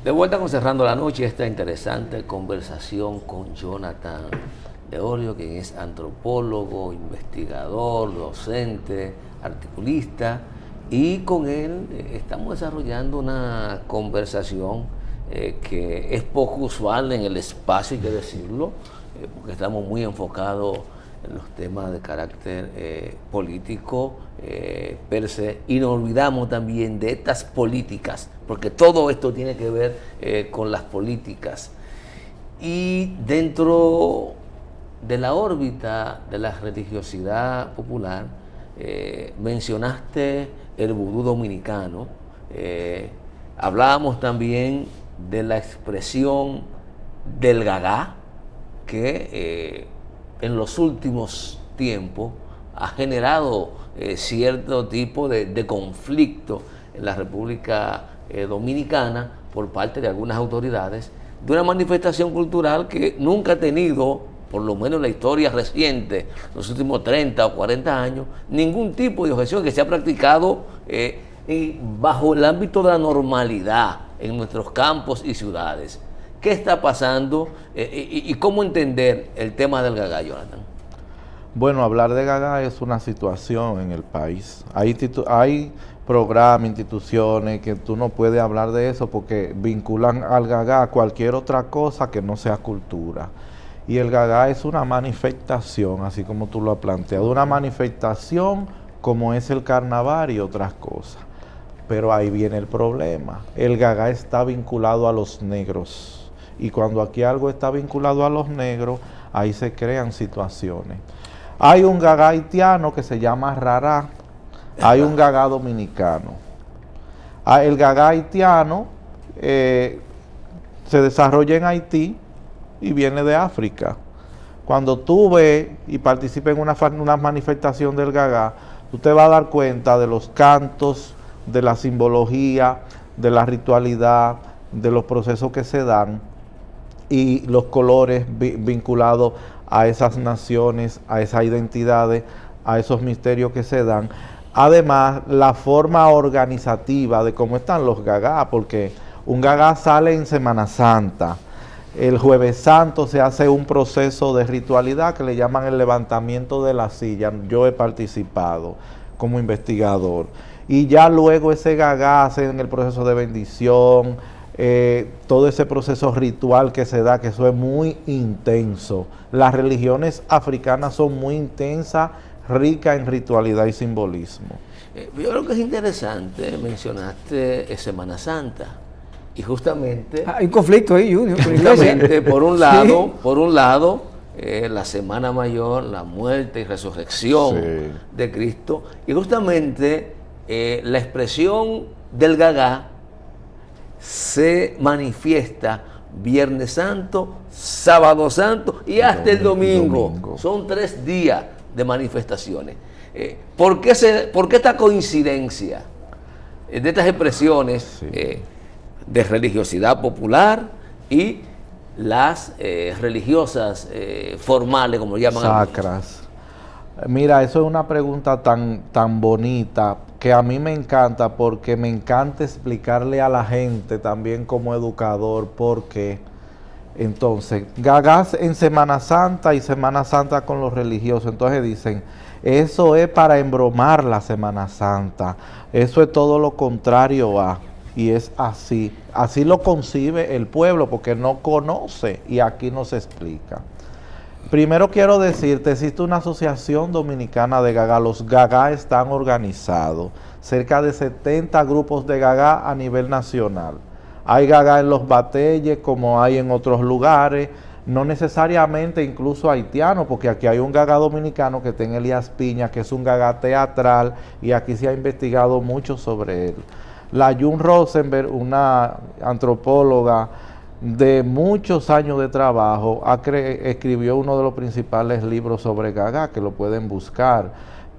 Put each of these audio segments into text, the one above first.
De vuelta con Cerrando la Noche, esta interesante conversación con Jonathan de Orio, quien es antropólogo, investigador, docente, articulista, y con él estamos desarrollando una conversación que es poco usual en el espacio, hay que decirlo, porque estamos muy enfocados en los temas de carácter político per se, y nos olvidamos también de estas políticas, porque todo esto tiene que ver con las políticas. Y dentro de la órbita de la religiosidad popular, mencionaste el vudú dominicano, hablábamos también de la expresión del gagá, que en los últimos tiempos ha generado cierto tipo de conflicto en la República Dominicana por parte de algunas autoridades, de una manifestación cultural que nunca ha tenido, por lo menos en la historia reciente, los últimos 30 o 40 años, ningún tipo de objeción que se ha practicado bajo el ámbito de la normalidad en nuestros campos y ciudades. ¿Qué está pasando y cómo entender el tema del gagá, Jonathan? Bueno, hablar de gagá es una situación en el país. Hay programas, instituciones que tú no puedes hablar de eso porque vinculan al gagá a cualquier otra cosa que no sea cultura. Y el gagá es una manifestación, así como tú lo has planteado, una manifestación como es el carnaval y otras cosas. Pero ahí viene el problema. El gagá está vinculado a los negros. Y cuando aquí algo está vinculado a los negros, ahí se crean situaciones. Hay un gagá haitiano que se llama rará. Hay un gagá dominicano. El gagá haitiano se desarrolla en Haití y viene de África. Cuando tú ves y participas en una manifestación del gagá, tú te vas a dar cuenta de los cantos, de la simbología, de la ritualidad, de los procesos que se dan y los colores vinculados a esas naciones, a esas identidades, a esos misterios que se dan. Además, la forma organizativa de cómo están los gagá, porque un gagá sale en Semana Santa. El Jueves Santo se hace un proceso de ritualidad que le llaman el levantamiento de la silla. Yo he participado como investigador. Y ya luego ese gagá hace en el proceso de bendición, todo ese proceso ritual que se da, que eso es muy intenso. Las religiones africanas son muy intensas, ricas en ritualidad y simbolismo. Yo creo que es interesante, mencionaste Semana Santa, y justamente... Hay un conflicto ahí, Junior. Justamente, por un lado, sí. La Semana Mayor, la muerte y resurrección de Cristo, y justamente la expresión del gagá se manifiesta Viernes Santo, Sábado Santo y hasta el domingo. Son 3 días de manifestaciones. ¿Por qué esta coincidencia de estas expresiones de religiosidad popular y las religiosas formales, como llaman? Sacras. Mira, eso es una pregunta tan bonita que a mí me encanta, porque me encanta explicarle a la gente también como educador porque entonces gagás en Semana Santa y Semana Santa con los religiosos, entonces dicen eso es para embromar la Semana Santa, eso es todo lo contrario a, y es así lo concibe el pueblo porque no conoce y aquí no se explica. Primero quiero decirte, existe una asociación dominicana de gagá. Los gagá están organizados, cerca de 70 grupos de gagá a nivel nacional. Hay gagá en los bateyes como hay en otros lugares, no necesariamente incluso haitiano, porque aquí hay un gagá dominicano que tiene Elías Piña, que es un gagá teatral, y aquí se ha investigado mucho sobre él. La June Rosenberg, una antropóloga de muchos años de trabajo, escribió uno de los principales libros sobre gagá, que lo pueden buscar.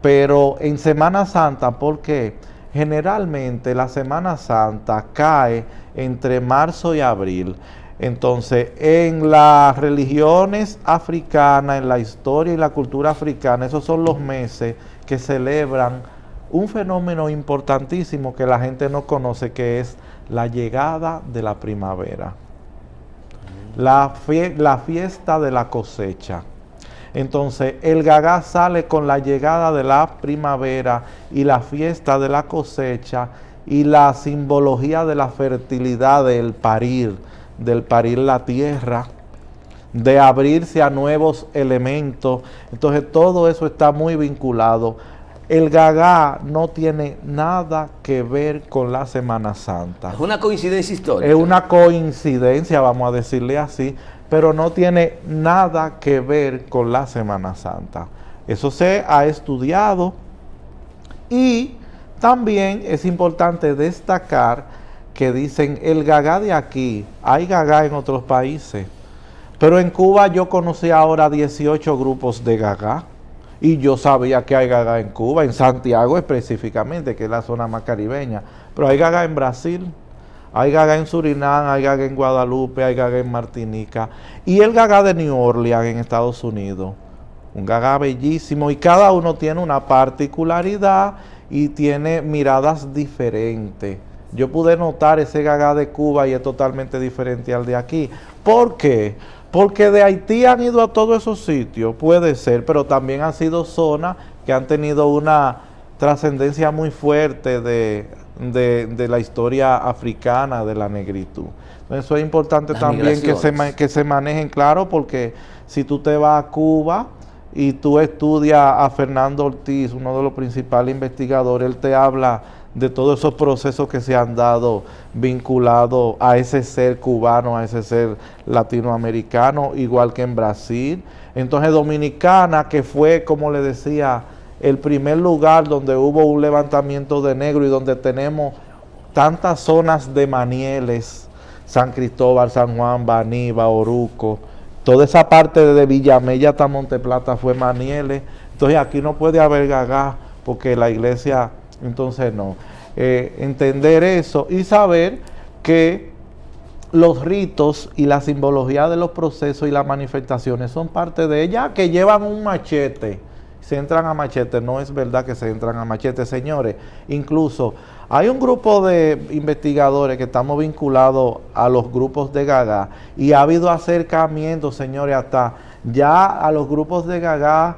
Pero en Semana Santa, ¿por qué? Generalmente la Semana Santa cae entre marzo y abril. Entonces, en las religiones africanas, en la historia y la cultura africana, esos son los meses que celebran un fenómeno importantísimo que la gente no conoce, que es la llegada de la primavera, la fiesta de la cosecha. Entonces, el Gagá sale con la llegada de la primavera y la fiesta de la cosecha y la simbología de la fertilidad del parir la tierra, de abrirse a nuevos elementos. Entonces, todo eso está muy vinculado. El Gagá no tiene nada que ver con la Semana Santa. Es una coincidencia histórica. Es una coincidencia, vamos a decirle así, pero no tiene nada que ver con la Semana Santa. Eso se ha estudiado y también es importante destacar que dicen el Gagá de aquí, hay Gagá en otros países, pero en Cuba yo conocí ahora 18 grupos de Gagá y yo sabía que hay Gagá en Cuba, en Santiago específicamente, que es la zona más caribeña, pero hay Gagá en Brasil, hay Gagá en Surinam, hay Gagá en Guadalupe, hay Gagá en Martinica y el Gagá de New Orleans en Estados Unidos, un Gagá bellísimo y cada uno tiene una particularidad y tiene miradas diferentes. Yo pude notar ese Gagá de Cuba y es totalmente diferente al de aquí. ¿Por qué? Porque de Haití han ido a todos esos sitios, puede ser, pero también han sido zonas que han tenido una trascendencia muy fuerte de la historia africana, de la negritud. Entonces, eso es importante Las también que se manejen claro, porque si tú te vas a Cuba y tú estudias a Fernando Ortiz, uno de los principales investigadores, él te habla de todos esos procesos que se han dado vinculados a ese ser cubano, a ese ser latinoamericano, igual que en Brasil. Entonces Dominicana, que fue, como le decía, el primer lugar donde hubo un levantamiento de negro y donde tenemos tantas zonas de manieles, San Cristóbal, San Juan, Baní, Bauruco, toda esa parte de Villamella hasta Monteplata fue manieles. Entonces aquí no puede haber Gagá porque la iglesia, entonces no. Entender eso y saber que los ritos y la simbología de los procesos y las manifestaciones son parte de ella, que llevan un machete, se entran a machete. No es verdad que se entran a machete, señores. Incluso hay un grupo de investigadores que estamos vinculados a los grupos de Gagá y ha habido acercamientos, señores, hasta ya a los grupos de Gagá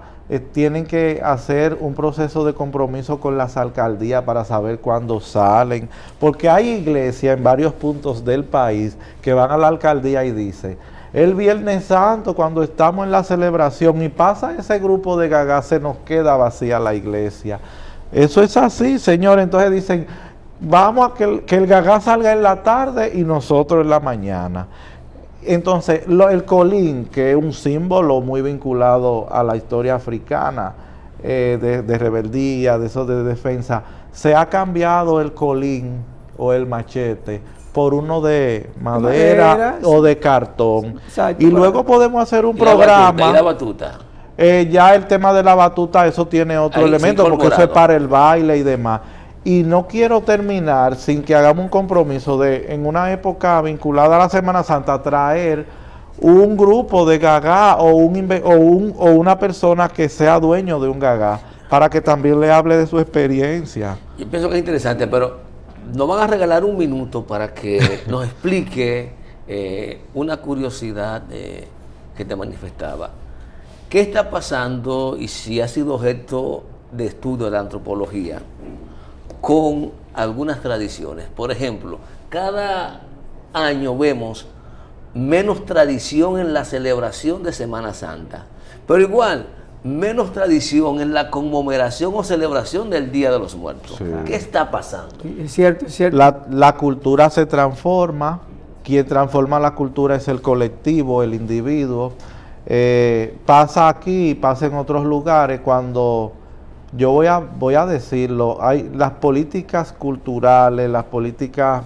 tienen que hacer un proceso de compromiso con las alcaldías para saber cuándo salen, porque hay iglesias en varios puntos del país que van a la alcaldía y dicen, el Viernes Santo, cuando estamos en la celebración y pasa ese grupo de Gagá, se nos queda vacía la iglesia. Eso es así, señor. Entonces dicen, vamos a que el Gagá salga en la tarde y nosotros en la mañana. Entonces, el colín, que es un símbolo muy vinculado a la historia africana, de rebeldía, de eso de defensa, se ha cambiado el colín o el machete por uno de madera o de cartón. Exacto, y luego podemos hacer un programa. ¿Y la batuta? Ya el tema de la batuta, eso tiene otro elemento, porque eso es para el baile y demás. Y no quiero terminar sin que hagamos un compromiso de, en una época vinculada a la Semana Santa, traer un grupo de Gagá o una persona que sea dueño de un Gagá, para que también le hable de su experiencia. Yo pienso que es interesante, pero nos van a regalar un minuto para que nos explique una curiosidad que te manifestaba. ¿Qué está pasando y si ha sido objeto de estudio de la antropología con algunas tradiciones? Por ejemplo, cada año vemos menos tradición en la celebración de Semana Santa, pero igual menos tradición en la conmemoración o celebración del Día de los Muertos. Sí. ¿Qué está pasando? Es cierto, es cierto. La cultura se transforma. Quien transforma la cultura es el colectivo, el individuo. Pasa aquí, pasa en otros lugares. Cuando yo voy a decirlo, hay las políticas culturales, las políticas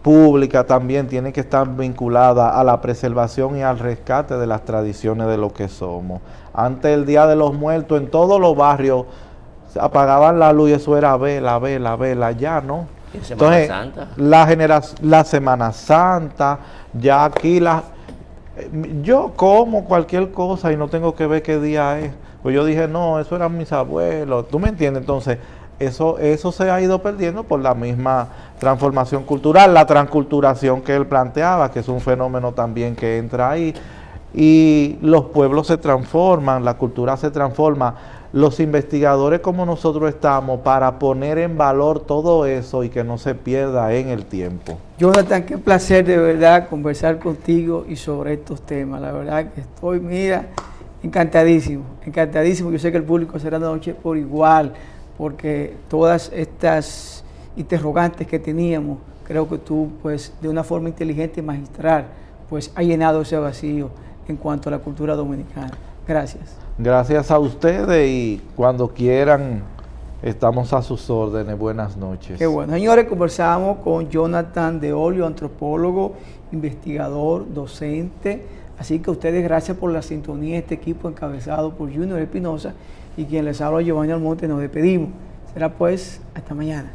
públicas también tienen que estar vinculadas a la preservación y al rescate de las tradiciones de lo que somos. Antes del Día de los Muertos, en todos los barrios se apagaban la luz y eso era vela, ya no. ¿Y Semana Santa? La Semana Santa, ya aquí yo como cualquier cosa y no tengo que ver qué día es. Pues yo dije, no, eso eran mis abuelos. ¿Tú me entiendes? Entonces, eso se ha ido perdiendo por la misma transformación cultural, la transculturación que él planteaba, que es un fenómeno también que entra ahí, y los pueblos se transforman, la cultura se transforma. Los investigadores como nosotros estamos para poner en valor todo eso y que no se pierda en el tiempo. Jonathan, qué placer de verdad conversar contigo y sobre estos temas. La verdad que estoy, mira, encantadísimo. Yo sé que el público será de noche por igual, porque todas estas interrogantes que teníamos, creo que tú, pues, de una forma inteligente y magistral, pues, has llenado ese vacío en cuanto a la cultura dominicana. Gracias. Gracias a ustedes y cuando quieran estamos a sus órdenes. Buenas noches. Qué bueno. Señores, conversamos con Jonathan de Olio, antropólogo, investigador, docente. Así que a ustedes, gracias por la sintonía de este equipo encabezado por Junior Espinosa y quien les habla, Giovanni Almonte. Nos despedimos. Será pues hasta mañana.